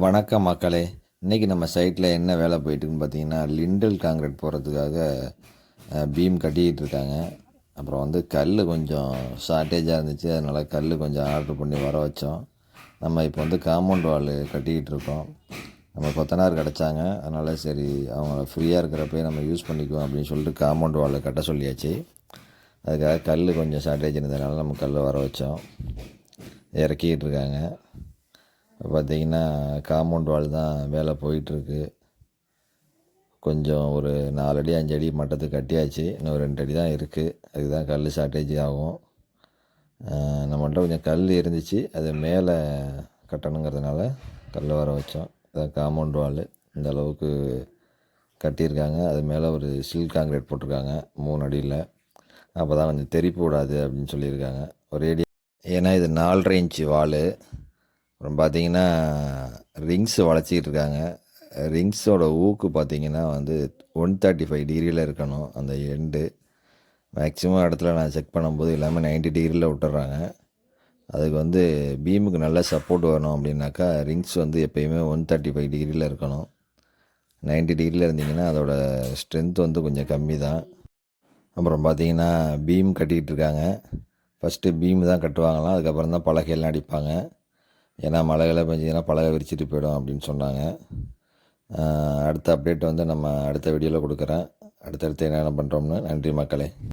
வணக்கம் மக்களே. இன்றைக்கி நம்ம சைட்டில் என்ன வேலை போயிட்டுருக்குன்னு பார்த்தீங்கன்னா, லிண்டல் காங்கிரீட் போடுறதுக்காக பீம் கட்டிக்கிட்டு இருக்காங்க. அப்புறம் வந்து கல் கொஞ்சம் ஷார்ட்டேஜாக இருந்துச்சு. அதனால் கல் கொஞ்சம் ஆர்டர் பண்ணி வர வச்சோம். நம்ம இப்போ வந்து காம்பவுண்ட் வால் கட்டிக்கிட்டு இருக்கோம். நம்ம கொத்தனார் கிடச்சாங்க. அதனால் சரி அவங்கள ஃப்ரீயாக இருக்கிறப்ப நம்ம யூஸ் பண்ணிக்குவோம் அப்படின்னு சொல்லிட்டு காம்பவுண்ட் வால் கட்ட சொல்லியாச்சு. அதுக்காக கல் கொஞ்சம் ஷார்ட்டேஜ் இருந்ததுனால நம்ம கல் வர வச்சோம். இறக்கிக்கிட்டு இருக்காங்க. இப்போ பார்த்திங்கன்னா காம்பவுண்ட் வால் தான் வேலை போயிட்டுருக்கு. கொஞ்சம் ஒரு 4 அடி 5 அடி மட்டத்துக்கு கட்டியாச்சு. இன்னும் 2 அடி தான் இருக்குது. அதுக்கு தான் கல் ஷார்ட்டேஜ் ஆகும். நம்மள்ட்ட கொஞ்சம் கல் இருந்துச்சு. அது மேலே கட்டணுங்கிறதுனால கல் வர வச்சோம். அதான் காம்பவுண்ட் வால் இந்த அளவுக்கு கட்டியிருக்காங்க. அது மேலே ஒரு சில் காங்கிரீட் போட்டிருக்காங்க 3 அடியில். அப்போ தான் கொஞ்சம் தெறிப்பு விடாது அப்படின்னு சொல்லியிருக்காங்க. ஒரே அடி. ஏன்னா இது 4.5 இன்ச்சு வால். அப்புறம் பார்த்திங்கன்னா ரிங்ஸு வளைச்சிக்கிட்டு இருக்காங்க. ரிங்ஸோட ஊக்கு பார்த்திங்கன்னா வந்து 135 டிகிரியில் இருக்கணும். அந்த எண்டு மேக்ஸிமம் இடத்துல நான் செக் பண்ணும்போது எல்லாமே 90 டிகிரியில் விட்டுறாங்க. அதுக்கு வந்து பீமுக்கு நல்ல சப்போர்ட் வேணும் அப்படின்னாக்கா ரிங்ஸ் வந்து எப்போயுமே 135 டிகிரியில் இருக்கணும். 90 டிகிரியில் இருந்திங்கன்னா அதோட ஸ்ட்ரென்த் வந்து கொஞ்சம் கம்மி தான். அப்புறம் பார்த்திங்கன்னா பீம் கட்டிக்கிட்டு இருக்காங்க. ஃபஸ்ட்டு பீம் தான் கட்டுவாங்களாம். அதுக்கப்புறம் தான் பலகையெல்லாம் அடிப்பாங்க. ஏன்னா மழைகளை பெஞ்சிதுன்னா பலகை விரிச்சிட்டு போயிடும் அப்படின்னு சொன்னாங்க. அடுத்த அப்டேட் வந்து நம்ம அடுத்த வீடியோவில் கொடுக்குறேன். அடுத்தடுத்து என்னென்ன பண்ணுறோம்னு. நன்றி மக்களே.